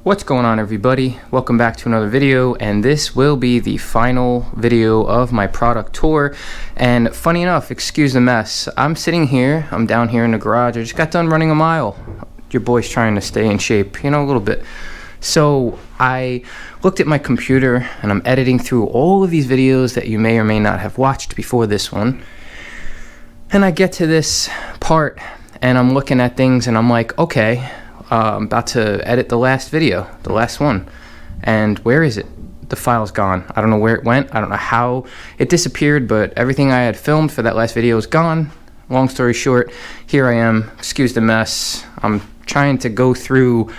What's going on, everybody? Welcome back to another video, and this will be the final video of my product tour. And funny enough, excuse the mess, I'm sitting here, I'm down here in the garage. I just got done running a mile. Your boy's trying to stay in shape, you know, a little bit. So I looked at my computer and I'm editing through all of these videos that you may or may not have watched before this one. And I get to this part and I'm looking at things and I'm like, okay, I'm about to edit the last video, the last one. And where is it? The file's gone. I don't know where it went. I don't know how it disappeared, but everything I had filmed for that last video is gone. Long story short, here I am. Excuse the mess. I'm trying to go through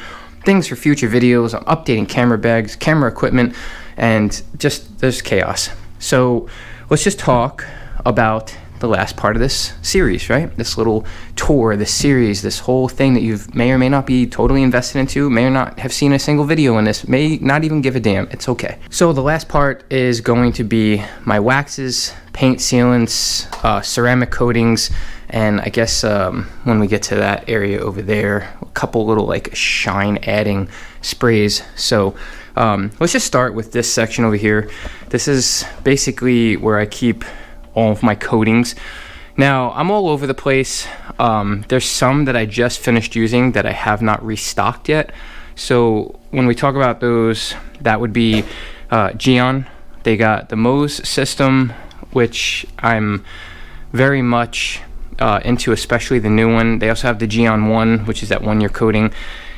things for future videos. I'm updating camera bags, camera equipment, and just there's chaos. So let's just talk about the last part of this series, right? This little tour, this series, this whole thing that you may or may not be totally invested into, may or not have seen a single video in this, may not even give a damn. It's okay. So the last part is going to be my waxes, paint sealants, ceramic coatings, and I guess when we get to that area over there, a couple little like shine adding sprays. So let's just start with this section over here. This is basically where I keep all of my coatings. Now I'm all over the place. There's some that I just finished using that I have not restocked yet. So when we talk about those, that would be Geon. They got the Mohs system, which I'm very much into, especially the new one. They also have the Geon 1, which is that 1-year coating.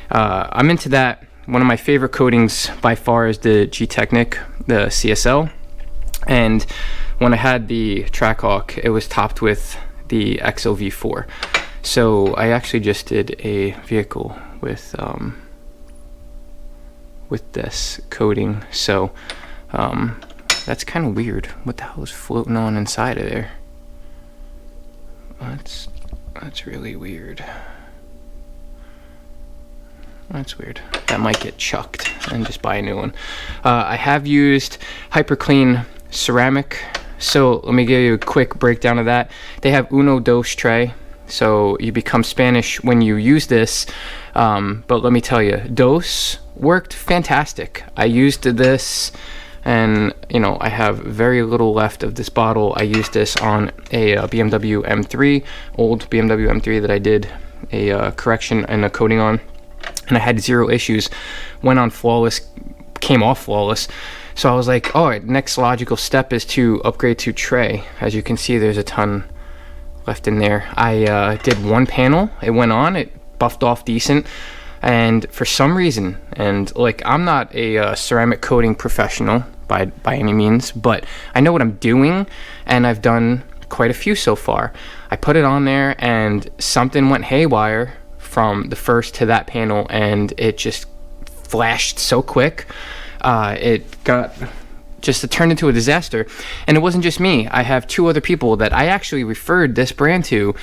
I'm into that. One of my favorite coatings by far is the G-Technic, the CSL. And when I had the Trackhawk, it was topped with the XOV4. So I actually just did a vehicle with this coating. So that's kind of weird. What the hell is floating on inside of there? That's really weird. That's weird. That might get chucked and just buy a new one. I have used Hyper Clean ceramic. So let me give you a quick breakdown of that. They have uno dos tres, so you become Spanish when you use this. But let me tell you, dos worked fantastic. I used this, and you know, I have very little left of this bottle. I used this on a BMW M3, old BMW M3 that I did a correction and a coating on, and I had 0 issues. Went on flawless, came off flawless. So I was like, all right, next logical step is to upgrade to tray. As you can see, there's a ton left in there. I did one panel, it went on, it buffed off decent. And for some reason, and like, I'm not a ceramic coating professional by any means, but I know what I'm doing, and I've done quite a few so far. I put it on there and something went haywire from the first to that panel, and it just flashed so quick. It turned into a disaster. And it wasn't just me. I have 2 other people that I actually referred this brand to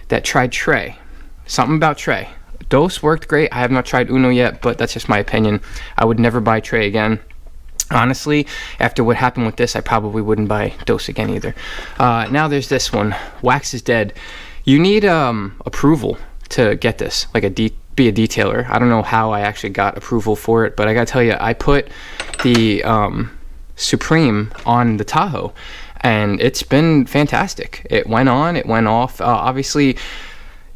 that tried tray. Something about tray. Dos worked great. I have not tried Uno yet, but that's just my opinion. I would never buy tray again. Honestly, after what happened with this, I probably wouldn't buy Dos again either. Now there's this one. Wax is dead. You need approval to get this, like be a detailer. I don't know how I actually got approval for it, but I gotta tell you, I put the Supreme on the Tahoe, and it's been fantastic. It went on, it went off. Obviously,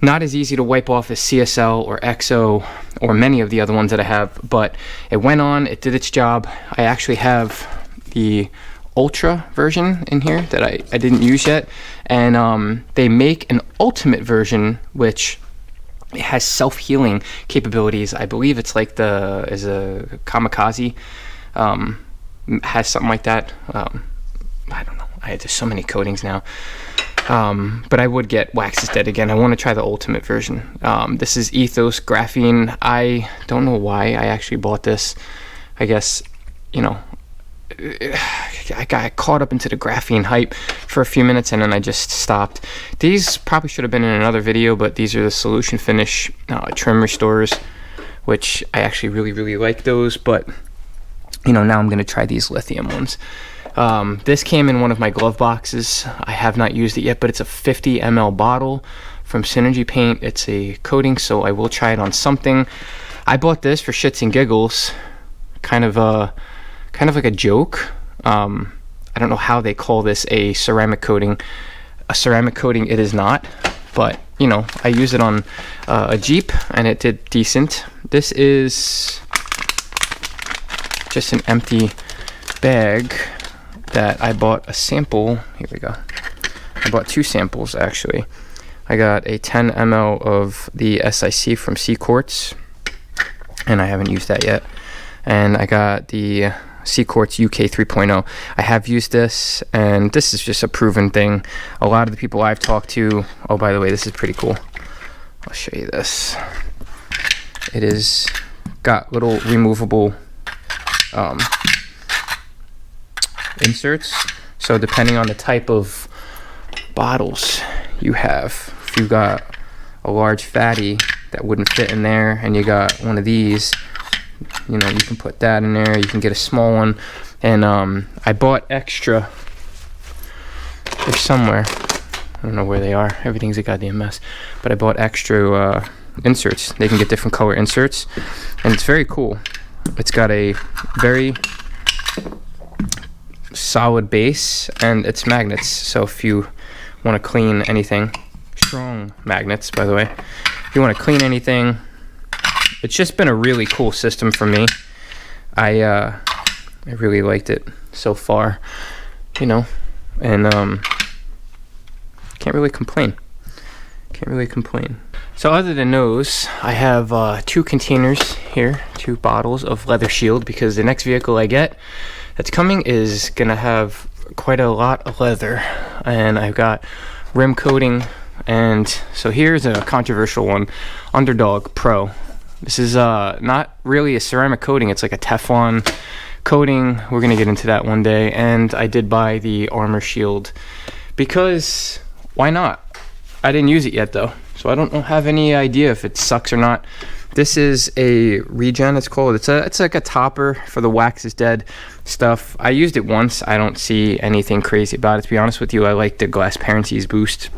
not as easy to wipe off as CSL or XO or many of the other ones that I have, but it went on, it did its job. I actually have the Ultra version in here that I didn't use yet, and they make an Ultimate version, which it has self-healing capabilities. I believe it's like a Kamikaze has something like that. I don't know. There's so many coatings now. But I would get Wax is Dead again. I want to try the Ultimate version. This is Ethos Graphene. I don't know why I actually bought this. I guess, you know, I got caught up into the graphene hype for a few minutes and then I just stopped. These probably should have been in another video, but these are the Solution Finish trim restorers, which I actually really like those. But you know, now I'm going to try these lithium ones. This came in one of my glove boxes. I have not used it yet, but it's a 50 ml bottle from Synergy Paint. It's a coating, so I will try it on something. I bought this for shits and giggles, kind of like a joke. I don't know how they call this a ceramic coating. A ceramic coating it is not, but you know, I used it on a Jeep and it did decent. This is just an empty bag that I bought a sample. Here we go. I bought 2 samples actually. I got a 10 ml of the SIC from Sea Quartz, and I haven't used that yet. And I got the Sea Quartz UK 3.0. I have used this, and this is just a proven thing. A lot of the people I've talked to, oh, by the way, this is pretty cool. I'll show you this. It is got little removable inserts. So depending on the type of bottles you have, if you got a large fatty that wouldn't fit in there, and you got one of these, you know, you can put that in there. You can get a small one. And I bought extra. They're somewhere. I don't know where they are. Everything's a goddamn mess. But I bought extra inserts. They can get different color inserts, and it's very cool. It's got a very solid base, and it's magnets. So if you want to clean anything, strong magnets, by the way. If you want to clean anything, it's just been a really cool system for me. I really liked it so far, you know, and can't really complain. So other than those, I have 2 containers here, 2 bottles of Leather Shield, because the next vehicle I get that's coming is gonna have quite a lot of leather, and I've got rim coating. And so here's a controversial one, Underdog Pro. This is not really a ceramic coating, it's like a Teflon coating. We're gonna get into that one day. And I did buy the Armor Shield because why not? I didn't use it yet though, so I don't have any idea if it sucks or not. This is a regen, it's called. It's like a topper for the wax is dead stuff. I used it once. I don't see anything crazy about it, to be honest with you. I like the Glass Parencies Boost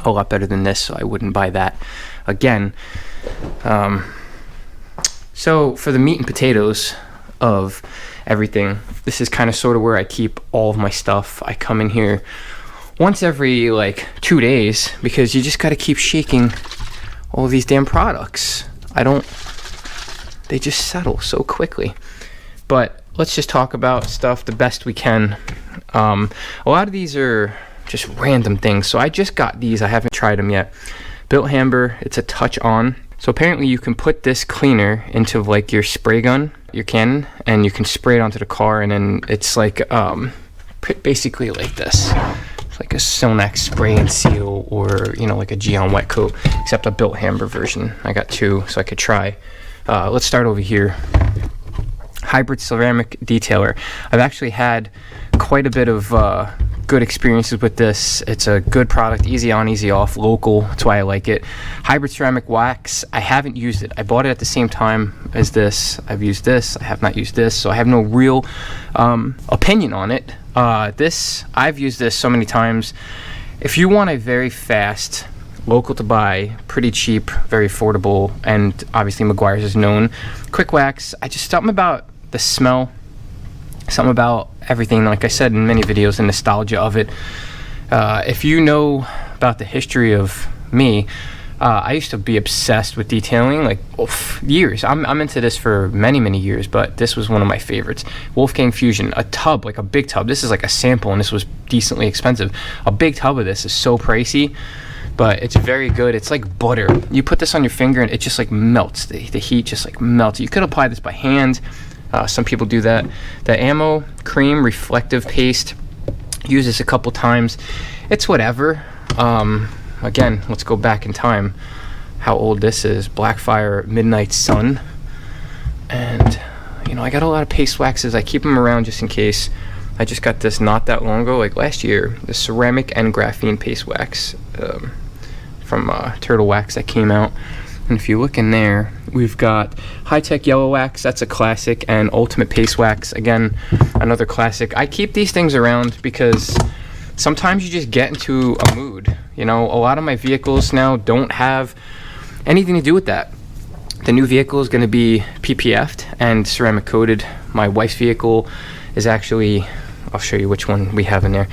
a lot better than this, so I wouldn't buy that again. So for the meat and potatoes of everything, this is kind of sort of where I keep all of my stuff. I come in here once every like 2 days because you just got to keep shaking all of these damn products. They just settle so quickly. But let's just talk about stuff the best we can. A lot of these are just random things. So I just got these. I haven't tried them yet. Built Hamber. It's a touch on. So apparently you can put this cleaner into like your spray gun, your cannon, and you can spray it onto the car, and then it's like basically like this. It's like a Sonax spray and seal, or you know, like a Geon wet coat, except a Built Hamber version. I got 2 so I could try. Let's start over here. Hybrid ceramic detailer. I've actually had quite a bit of good experiences with this. It's a good product, easy on, easy off, local. That's why I like it. Hybrid ceramic wax. I haven't used it. I bought it at the same time as this. I've used this. I have not used this, so I have no real opinion on it. I've used this so many times. If you want a very fast, local to buy, pretty cheap, very affordable, and obviously Meguiar's is known, quick wax, something about the smell, something about everything, like I said in many videos, the nostalgia of it. If you know about the history of me, I used to be obsessed with detailing, like years. I'm into this for many years, but this was one of my favorites. Wolfgang Fusion, a tub, like a big tub. This is like a sample, and this was decently expensive. A big tub of this is so pricey, but it's very good. It's like butter. You put this on your finger and it just like melts. The heat just like melts. You could apply this by hand. Some people do that. The Ammo Cream Reflective Paste, use this a couple times. It's whatever. Again, let's go back in time. How old this is. Blackfire Midnight Sun. And, you know, I got a lot of paste waxes. I keep them around just in case. I just got this not that long ago, like last year. The ceramic and graphene paste wax from Turtle Wax that came out. And if you look in there, We've got High-Tech Yellow Wax, that's a classic, and Ultimate Paste Wax, again, another classic. I keep these things around because sometimes you just get into a mood. You know, a lot of my vehicles now don't have anything to do with that. The new vehicle is going to be PPF'd and ceramic coated. My wife's vehicle is actually, I'll show you which one we have in there.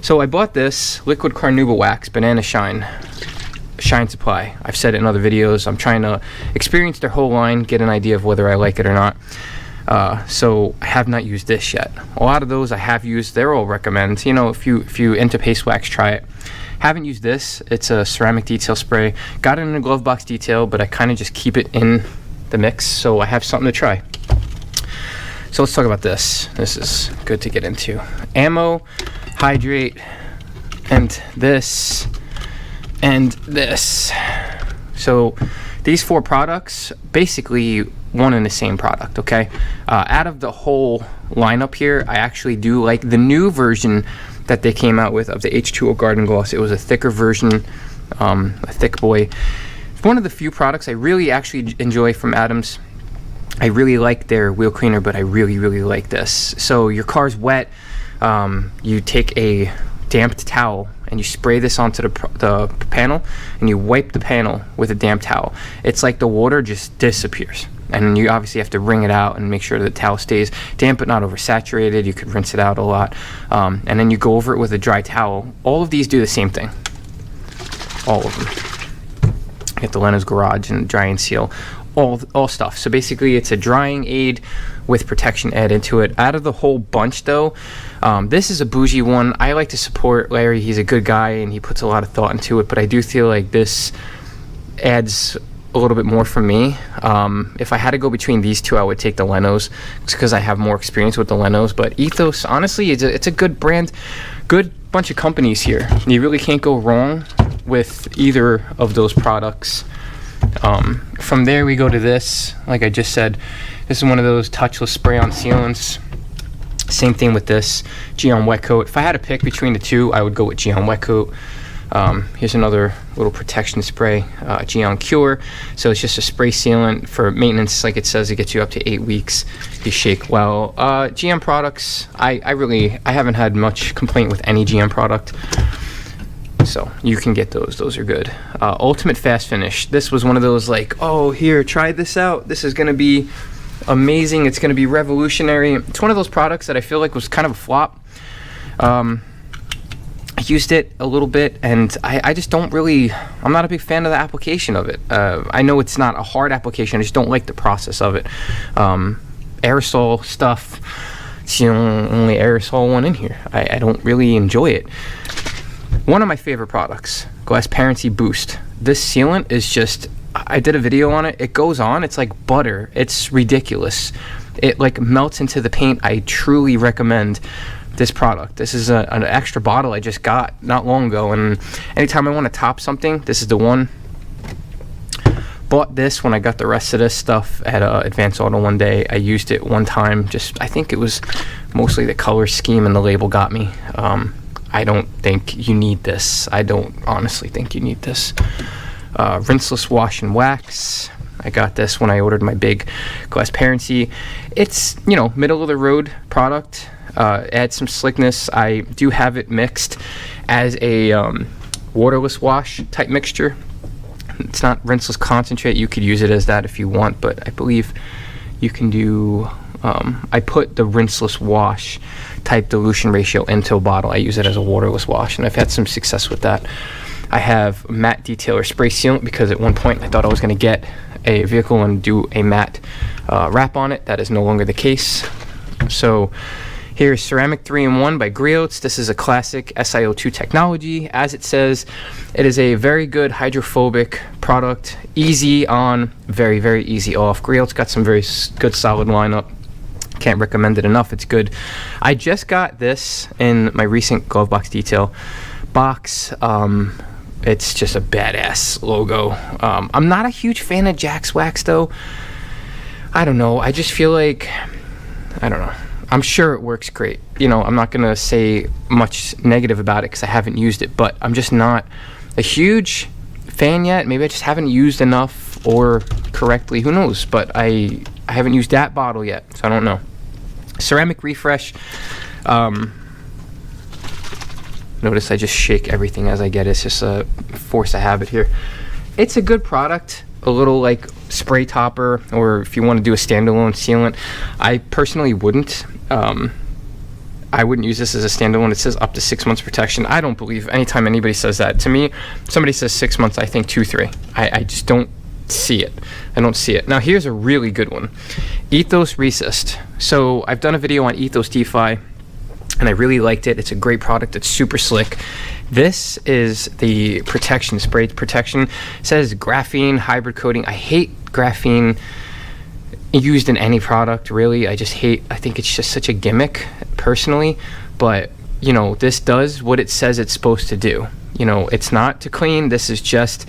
So I bought this Liquid Carnauba Wax Banana Shine Supply. I've said it in other videos. I'm trying to experience their whole line, get an idea of whether I like it or not. So I have not used this yet. A lot of those I have used. They're all recommend. You know, if you into paste wax, try it. Haven't used this. It's a ceramic detail spray. Got it in a glove box detail, but I kind of just keep it in the mix, so I have something to try. So let's talk about this. This is good to get into. Ammo, hydrate, and this, and this. So these 4 products, basically one and the same product, okay? Out of the whole lineup here, I actually do like the new version that they came out with of the H2O Garden Gloss. It was a thicker version, a thick boy. It's one of the few products I really actually enjoy from Adams. I really like their wheel cleaner, but I really like this. So your car's wet, you take a damp towel and you spray this onto the panel, and you wipe the panel with a damp towel. It's like the water just disappears. And you obviously have to wring it out and make sure the towel stays damp but not oversaturated. You could rinse it out a lot. And then you go over it with a dry towel. All of these do the same thing. All of them. Get the Leno's Garage and dry and seal. All stuff. So basically it's a drying aid with protection added to it. Out of the whole bunch though, this is a bougie one. I like to support Larry. He's a good guy and he puts a lot of thought into it, but I do feel like this adds a little bit more for me. If I had to go between these two, I would take the Leno's because I have more experience with the Leno's. But Ethos, honestly, it's a good brand, good bunch of companies here. You really can't go wrong with either of those products. From there we go to this. Like I just said, this is one of those touchless spray-on sealants. Same thing with this Geon Wet Coat. If I had to pick between the two, I would go with Geon Wet Coat. Here's another little protection spray, Geon Cure. So it's just a spray sealant for maintenance. Like it says, it gets you up to 8 weeks if you shake well. GM products, I haven't had much complaint with any GM product. So you can get those are good. Ultimate Fast Finish. This was one of those like, oh, here, try this out. This is going to be amazing. It's going to be revolutionary. It's one of those products that I feel like was kind of a flop. I used it a little bit and I just don't really, I'm not a big fan of the application of it. I know it's not a hard application. I just don't like the process of it. Aerosol stuff, it's the only aerosol one in here. I don't really enjoy it. One of my favorite products, Glassparency Boost. This sealant is just, I did a video on it. It goes on, it's like butter. It's ridiculous. It like melts into the paint. I truly recommend this product. This is an extra bottle I just got not long ago, and anytime I want to top something, this is the one. Bought this when I got the rest of this stuff at Advance Auto one day. I used it one time. Just, I think it was mostly the color scheme and the label got me. I don't think you need this. I don't honestly think you need this. Rinseless Wash and Wax. I got this when I ordered my big Glassparency. It's, you know, middle of the road product. Adds some slickness. I do have it mixed as a waterless wash type mixture. It's not rinseless concentrate. You could use it as that if you want, but I believe you can do, I put the rinseless wash type dilution ratio into a bottle. I use it as a waterless wash, and I've had some success with that. I have matte detailer spray sealant because at one point I thought I was going to get a vehicle and do a matte wrap on it. That is no longer the case. So here's Ceramic 3-in-1 by Griots. This is a classic SiO2 technology. As it says, it is a very good hydrophobic product. Easy on, very, very easy off. Griots got some very good solid lineup. Can't recommend it enough. It's good. I just got this in my recent glove box detail box. It's just a badass logo. I'm not a huge fan of Jack's Wax though. I don't know. I just feel like, I don't know. I'm sure it works great. You know, I'm not going to say much negative about it because I haven't used it, but I'm just not a huge fan yet. Maybe I just haven't used enough, or correctly, who knows, but I haven't used that bottle yet, so I don't know. Ceramic Refresh. Notice I just shake everything as I get it. It's just a force of habit here. It's a good product, a little like spray topper, or if you want to do a standalone sealant. I personally wouldn't. I wouldn't use this as a standalone. It says up to 6 months protection. I don't believe anytime anybody says that. To me, somebody says 6 months, I think 2-3. I just don't see it. I don't see it. Now here's a really good one. Ethos Resist. So I've done a video on Ethos DeFi, and I really liked it. It's a great product. It's super slick. This is the protection, spray protection. It says graphene hybrid coating. I hate graphene used in any product, really. I think it's just such a gimmick, personally. But, you know, this does what it says it's supposed to do. You know, it's not to clean. This is just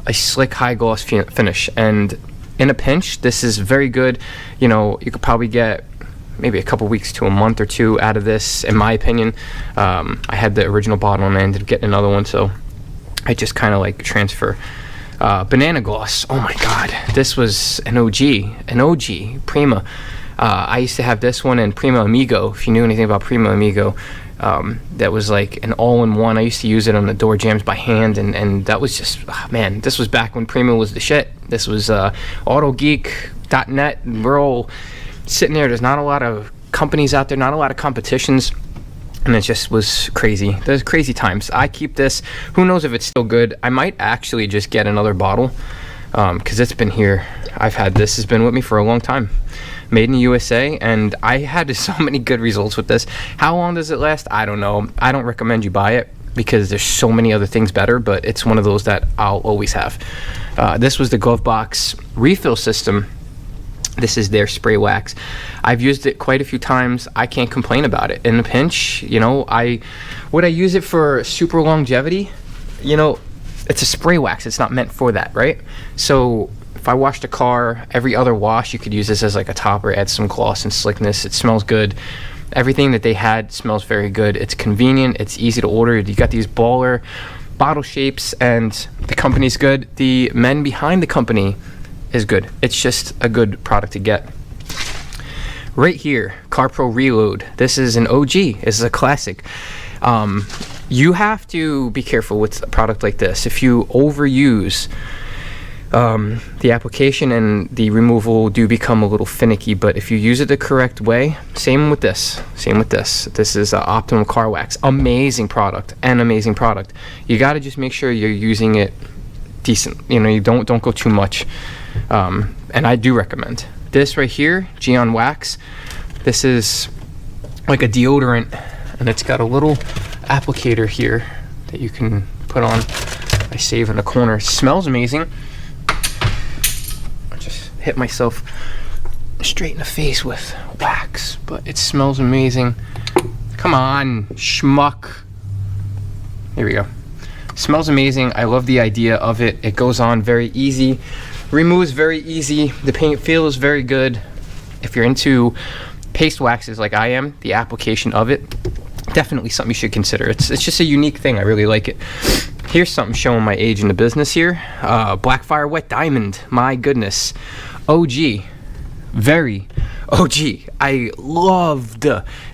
a slick, high gloss finish. And in a pinch, this is very good. You know, you could probably get maybe a couple weeks to a month or two out of this, in my opinion. I had the original bottle and I ended up getting another one, so I just kind of like transfer. Banana Gloss. Oh my god, this was an OG Prima. I used to have this one and Prima Amigo. If you knew anything about Prima Amigo, that was like an all-in-one. I used to use it on the door jams by hand, and that was just, man, this was back when Prima was the shit. This was AutoGeek.net. We're all sitting there. There's not a lot of companies out there, not a lot of competitions, and it just was crazy. There's crazy times. I keep this. Who knows if it's still good? I might actually just get another bottle, because it's been here. I've had this. Has been with me for a long time. Made in the USA, and I had so many good results with this. How long does it last? I don't know. I don't recommend you buy it because there's so many other things better, but it's one of those that I'll always have. This was the Glove Box refill system. This is their spray wax. I've used it quite a few times. I can't complain about it. In a pinch, you know, would I use it for super longevity? You know, it's a spray wax. It's not meant for that, right? So if I washed a car, every other wash, you could use this as like a topper, add some gloss and slickness. It smells good. Everything that they had smells very good. It's convenient. It's easy to order. You got these baller bottle shapes, and the company's good. The men behind the company is good. It's just a good product to get. Right here, CarPro Reload. This is an OG. This is a classic. You have to be careful with a product like this. If you overuse the application, and the removal do become a little finicky, but if you use it the correct way, same with this. This is Optimum Car Wax. Amazing product. You got to just make sure you're using it decent. You know, you don't go too much. And I do recommend this right here, Geon Wax. This is like a deodorant, and it's got a little applicator here that you can put on. I save in the corner. It smells amazing. I just hit myself straight in the face with wax, but it smells amazing. Come on, schmuck. Here we go. Smells amazing. I love the idea of it. It goes on very easy, removes very easy. The paint feels very good. If you're into paste waxes like I am, the application of it, definitely something you should consider. It's just a unique thing. I really like it. Here's something showing my age in the business here. Blackfire Wet Diamond. My goodness. OG. Very OG. I loved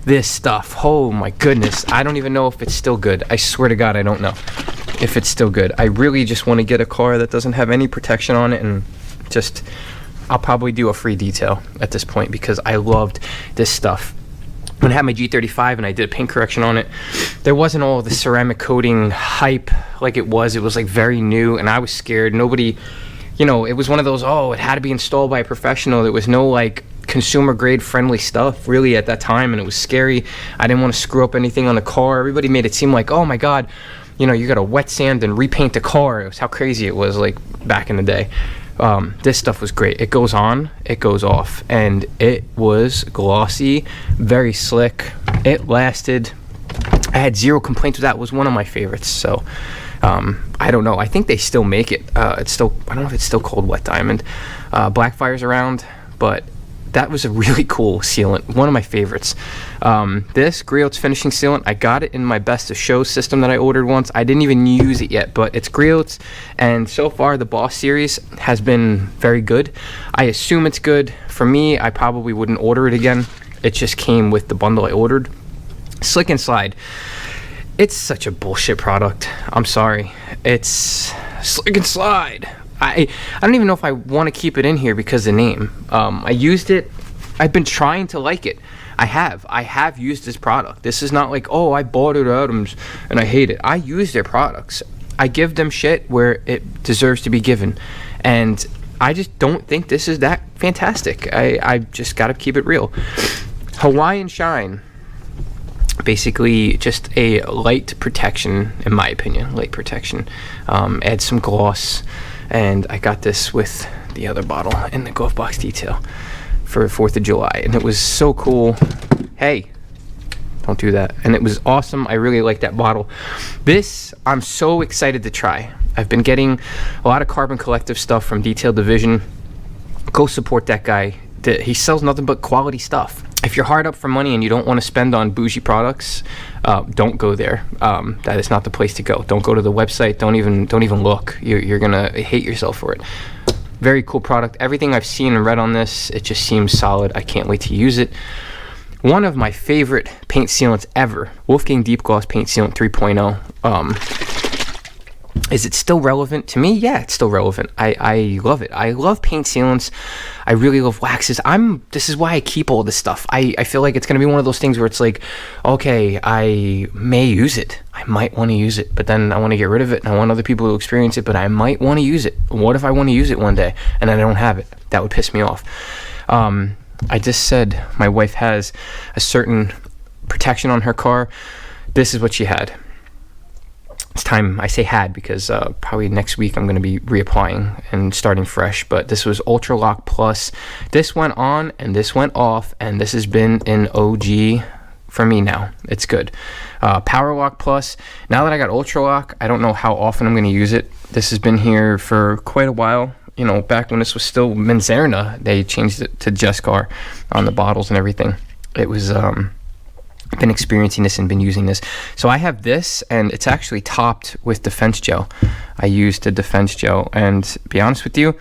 this stuff. Oh my goodness. I don't even know if it's still good. I swear to God, I don't know if it's still good. I really just want to get a car that doesn't have any protection on it, and just, I'll probably do a free detail at this point because I loved this stuff. When I had my G35 and I did a paint correction on it, there wasn't all the ceramic coating hype like it was. It was like very new, and I was scared. Nobody, you know, it was one of those, oh, it had to be installed by a professional. There was no like consumer grade friendly stuff really at that time, and it was scary. I didn't want to screw up anything on the car. Everybody made it seem like, oh my God, you know, you got to wet sand and repaint the car. It was how crazy it was like back in the day. This stuff was great. It goes on, it goes off, and it was glossy, very slick. It lasted. I had zero complaints with that. It was one of my favorites. So I don't know. I think they still make it. It's still, I don't know if it's still called Wet Diamond. Blackfire's around, but that was a really cool sealant, one of my favorites. This Griot's finishing sealant, I got it in my Best of Show system that I ordered once. I didn't even use it yet, but it's Griot's, and so far the Boss series has been very good. I assume it's good. For me, I probably wouldn't order it again. It just came with the bundle I ordered. Slick and Slide. It's such a bullshit product. I'm sorry. It's Slick and Slide. I don't even know if I want to keep it in here because of the name. I used it. I've been trying to like it. I have used this product. This is not like, oh, I bought it at Adams and I hate it. I use their products. I give them shit where it deserves to be given. And I just don't think this is that fantastic. I just got to keep it real. Hawaiian Shine. Basically just a light protection, in my opinion. Light protection. Add some gloss. And I got this with the other bottle in the glove box detail for 4th of July. And it was so cool. Hey, don't do that. And it was awesome. I really like that bottle. This, I'm so excited to try. I've been getting a lot of Carbon Collective stuff from Detail Division. Go support that guy. He sells nothing but quality stuff. If you're hard up for money and you don't want to spend on bougie products, don't go there. That is not the place to go. Don't go to the website. Don't even look. You're gonna hate yourself for it. Very cool product. Everything I've seen and read on this, it just seems solid. I can't wait to use it. One of my favorite paint sealants ever, Wolfgang Deep Gloss Paint Sealant 3.0. Is it still relevant to me? Yeah, it's still relevant. I love it. I love paint sealants. I really love waxes. This is why I keep all this stuff. I feel like it's going to be one of those things where it's like, okay, I may use it. I might want to use it, but then I want to get rid of it, and I want other people to experience it, but I might want to use it. What if I want to use it one day, and I don't have it? That would piss me off. I just said my wife has a certain protection on her car. This is what she had. It's time. I say had because probably next week I'm going to be reapplying and starting fresh. But this was Ultra Lock Plus. This went on and this went off, and this has been an OG for me now. It's good. Power Lock Plus. Now that I got Ultra Lock, I don't know how often I'm going to use it. This has been here for quite a while. You know, back when this was still Menzerna, they changed it to Jescar on the bottles and everything. It was I've been experiencing this and been using this. So I have this, and it's actually topped with Defense Gel. I used the Defense Gel, and to be honest with you,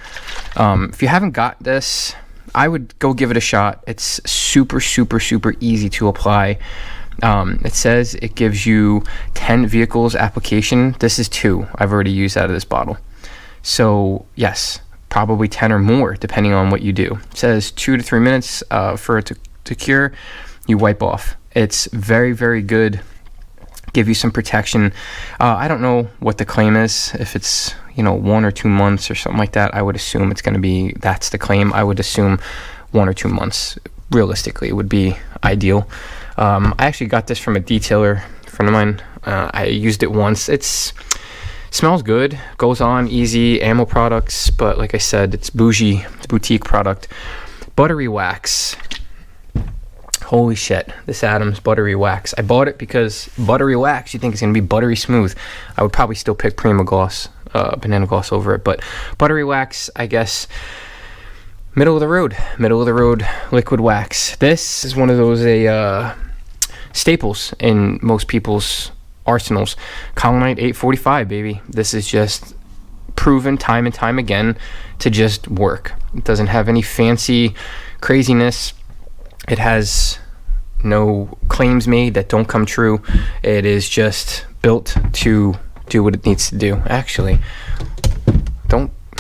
if you haven't got this, I would go give it a shot. It's super, super, super easy to apply. It says it gives you 10 vehicles application. This is 2 I've already used out of this bottle. So yes, probably 10 or more, depending on what you do. It says 2 to 3 minutes for it to cure. You wipe off. It's very, very good. Give you some protection. I don't know what the claim is. If it's 1 or 2 months or something like that, I would assume it's going to be, that's the claim. I would assume 1 or 2 months. Realistically, it would be ideal. I actually got this from a detailer friend of mine. I used it once. Smells good. Goes on easy. Ammo products, but like I said, it's bougie. It's a boutique product. Buttery Wax. Holy shit, this Adams Buttery Wax. I bought it because buttery wax, you think it's going to be buttery smooth. I would probably still pick Prima Gloss, Banana Gloss over it, but Buttery Wax, I guess, middle of the road liquid wax. This is one of those staples in most people's arsenals. Colonite 845, baby. This is just proven time and time again to just work. It doesn't have any fancy craziness. It has no claims made that don't come true. It is just built to do what it needs to do. Actually,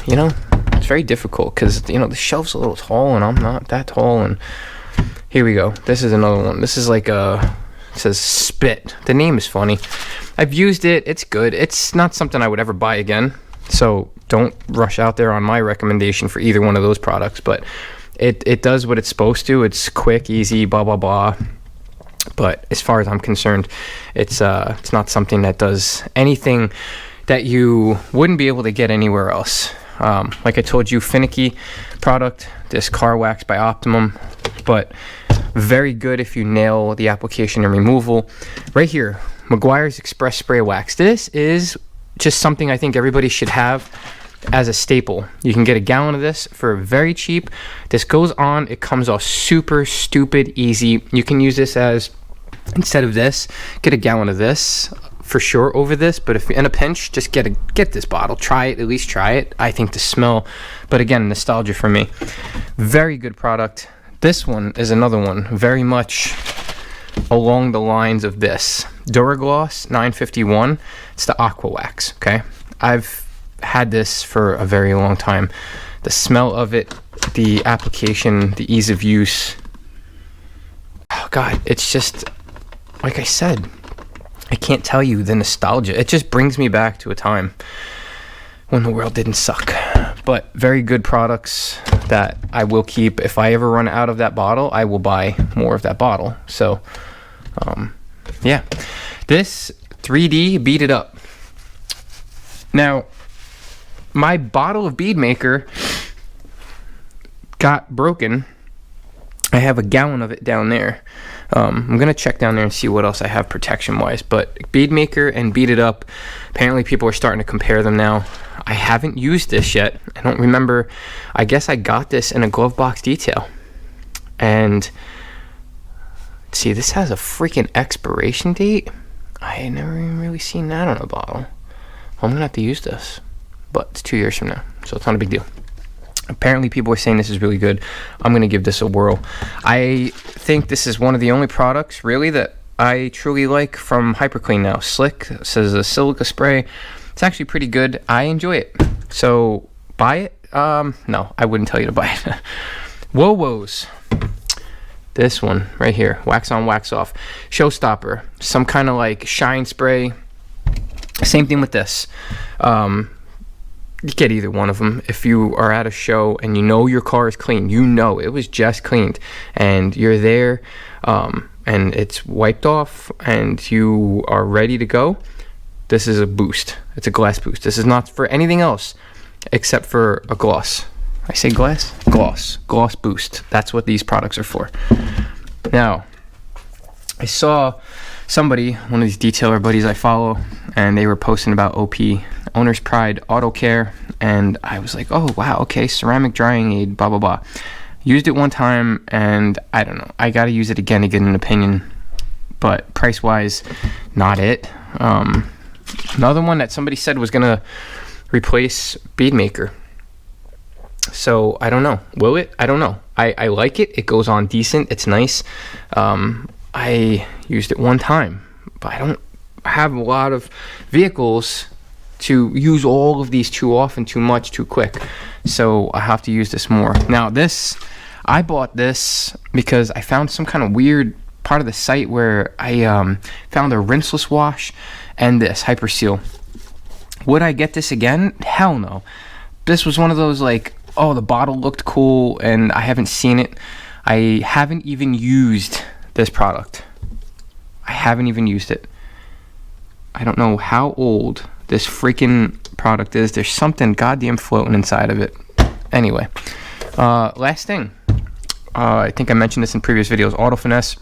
it's very difficult because, the shelf's a little tall and I'm not that tall. And here we go. This is another one. This is like it says Spit. The name is funny. I've used it. It's good. It's not something I would ever buy again. So don't rush out there on my recommendation for either one of those products. But it does what it's supposed to. It's quick, easy, blah, blah, blah. But as far as I'm concerned, it's not something that does anything that you wouldn't be able to get anywhere else. Like I told you, finicky product, this Car Wax by Optimum, but very good if you nail the application and removal. Right here, Meguiar's Express Spray Wax. This is just something I think everybody should have. as a staple. You can get a gallon of this for very cheap. This goes on, it comes off super stupid easy. You can use this as, instead of this, get a gallon of this for sure over this. But if you're in a pinch, just get this bottle. Try it, at least try it. I think the smell, but again, nostalgia for me. Very good product. This one is another one, very much along the lines of this. Duragloss 951. It's the Aqua Wax, okay? I've had this for a very long time. The smell of it, the application, the ease of use. Oh God, it's just, like I said, I can't tell you the nostalgia. It just brings me back to a time when the world didn't suck. But very good products that I will keep. If I ever run out of that bottle, I will buy more of that bottle. So, yeah. This 3D Beat It Up. Now, my bottle of bead maker got broken. I have a gallon of it down there. I'm gonna check down there and see what else I have protection wise, but bead maker and Beat It Up, apparently people are starting to compare them now. I haven't used this yet. I don't remember. I guess I got this in a glove box detail. And see, this has a freaking expiration date. I had never even really seen that on a bottle. I'm gonna have to use this, but it's 2 years from now, so it's not a big deal. Apparently people are saying this is really good. I'm gonna give this a whirl. I think this is one of the only products really that I truly like from Hyperclean now. Slick says a silica spray. It's actually pretty good. I enjoy it. So buy it. No, I wouldn't tell you to buy it. Whoa-Woes. This one right here, wax on, wax off. Showstopper, some kind of like shine spray. Same thing with this. You get either one of them. If you are at a show and you know your car is clean, you know it was just cleaned, and you're there, and it's wiped off, and you are ready to go, this is a boost. It's a glass boost. This is not for anything else except for a gloss. I say glass? Gloss boost. That's what these products are for. Now, I saw somebody, one of these detailer buddies I follow, and they were posting about OP, Owner's Pride Auto Care, and I was like, oh wow, okay, ceramic drying aid, blah blah blah. Used it one time, and I don't know, I gotta use it again to get an opinion, but price wise, not it. Another one that somebody said was gonna replace Bead Maker. So I don't know. Will it? I don't know. I like it. It goes on decent. It's nice. I used it one time, but I don't have a lot of vehicles to use all of these too often, too much, too quick. So I have to use this more. Now this, I bought this because I found some kind of weird part of the site where I found a rinseless wash and this Hyper Seal. Would I get this again? Hell no. This was one of those like, oh, the bottle looked cool and I haven't seen it. I haven't even used this product. I haven't even used it. I don't know how old this freaking product is. There's something goddamn floating inside of it. Anyway, last thing. I think I mentioned this in previous videos. Auto Finesse.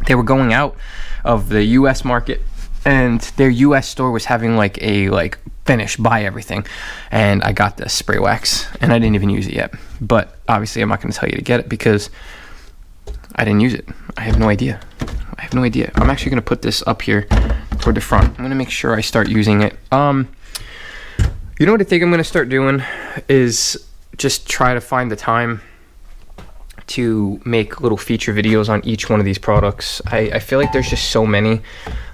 They were going out of the U.S. market, and their U.S. store was having like a finish, buy everything, and I got this spray wax, and I didn't even use it yet. But obviously, I'm not going to tell you to get it because I didn't use it. I have no idea. I'm actually going to put this up here toward the front. I'm going to make sure I start using it. You know what I think I'm going to start doing is just try to find the time to make little feature videos on each one of these products. I feel like there's just so many.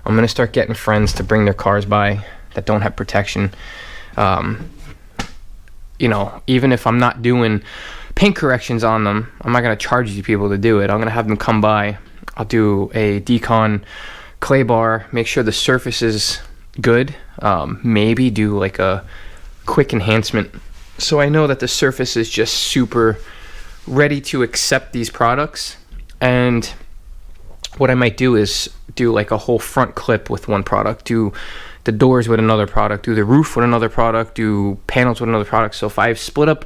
I'm going to start getting friends to bring their cars by that don't have protection. You know, even if I'm not doing paint corrections on them, I'm not going to charge these people to do it. I'm going to have them come by. I'll do a decon clay bar, make sure the surface is good, maybe do like a quick enhancement so I know that the surface is just super ready to accept these products. And what I might do is do like a whole front clip with one product, do the doors with another product, do the roof with another product, do panels with another product. So if I've split up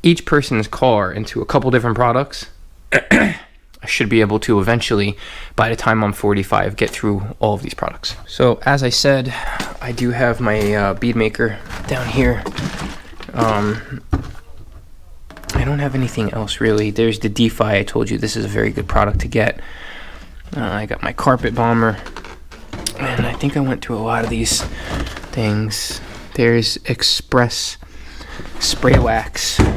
each person's car into a couple different products, I should be able to eventually, by the time I'm 45, get through all of these products. So as I said, I do have my bead maker down here I don't have anything else really. There's the DeFi. I told you this is a very good product to get. I got my carpet bomber, and I think I went through a lot of these things. There's Express spray wax. And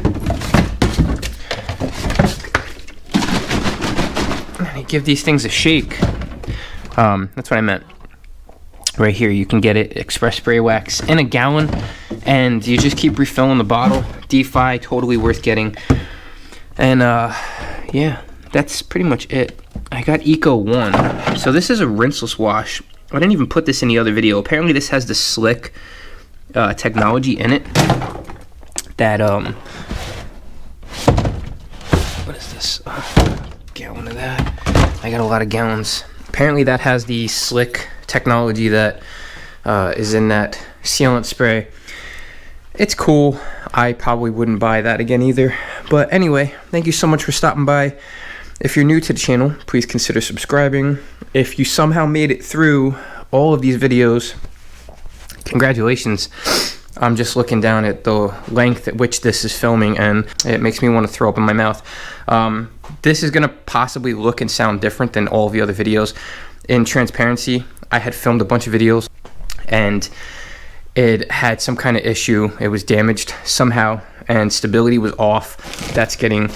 I give these things a shake. That's what I meant. Right here, you can get it, Express spray wax in a gallon, and you just keep refilling the bottle. DeFi, totally worth getting. And yeah, that's pretty much it. I got Eco 1. So this is a rinseless wash. I didn't even put this in the other video. Apparently this has the slick technology in it that what is this? Gallon of that. I got a lot of gallons. Apparently that has the slick technology that is in that sealant spray. It's cool. I probably wouldn't buy that again either. But anyway, thank you so much for stopping by. If you're new to the channel, please consider subscribing. If you somehow made it through all of these videos, congratulations. I'm just looking down at the length at which this is filming, and it makes me want to throw up in my mouth. This is going to possibly look and sound different than all of the other videos. In transparency, I had filmed a bunch of videos, and it had some kind of issue. It was damaged somehow, and stability was off. That's getting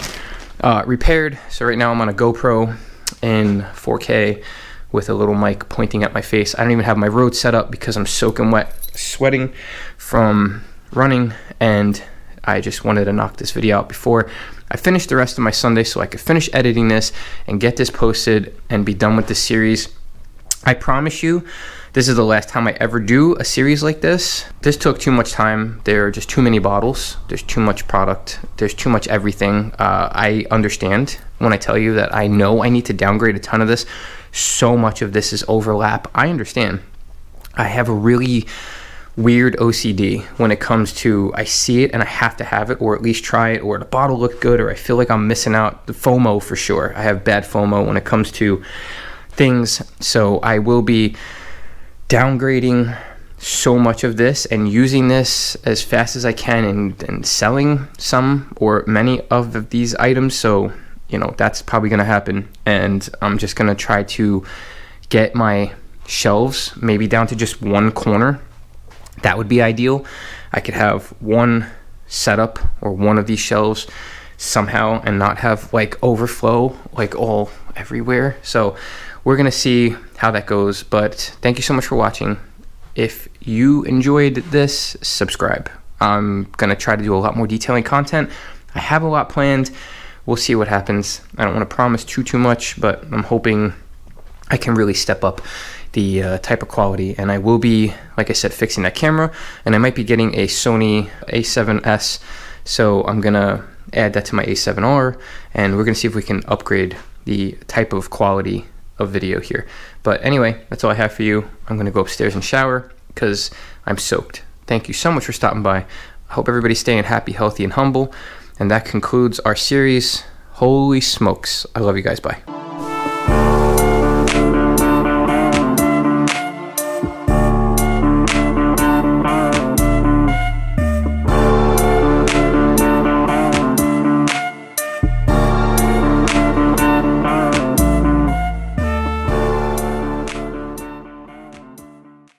repaired. So right now I'm on a GoPro in 4K with a little mic pointing at my face. I don't even have my Rode set up because I'm soaking wet, sweating from running, and I just wanted to knock this video out before I finish the rest of my Sunday so I could finish editing this and get this posted and be done with this series. I promise you, this is the last time I ever do a series like this. This took too much time. There are just too many bottles. There's too much product. There's too much everything. I understand when I tell you that I know I need to downgrade a ton of this. So much of this is overlap. I understand. I have a really weird OCD when it comes to, I see it and I have to have it, or at least try it, or the bottle looked good, or I feel like I'm missing out. The FOMO for sure. I have bad FOMO when it comes to things. So I will be downgrading so much of this and using this as fast as I can, and selling some or many of these items. So, you know, that's probably going to happen. And I'm just going to try to get my shelves maybe down to just one corner. That would be ideal. I could have one setup or one of these shelves somehow and not have like overflow like all everywhere. So we're gonna see how that goes, but thank you so much for watching. If you enjoyed this, subscribe. I'm gonna try to do a lot more detailing content. I have a lot planned. We'll see what happens. I don't want to promise too much, but I'm hoping I can really step up the type of quality, and I will be, like I said, fixing that camera, and I might be getting a Sony a7S, so I'm gonna add that to my a7R, and we're gonna see if we can upgrade the type of quality of video here. But anyway, that's all I have for you. I'm gonna go upstairs and shower because I'm soaked. Thank you so much for stopping by. I hope everybody's staying happy, healthy, and humble, and that concludes our series. Holy smokes, I love you guys. Bye.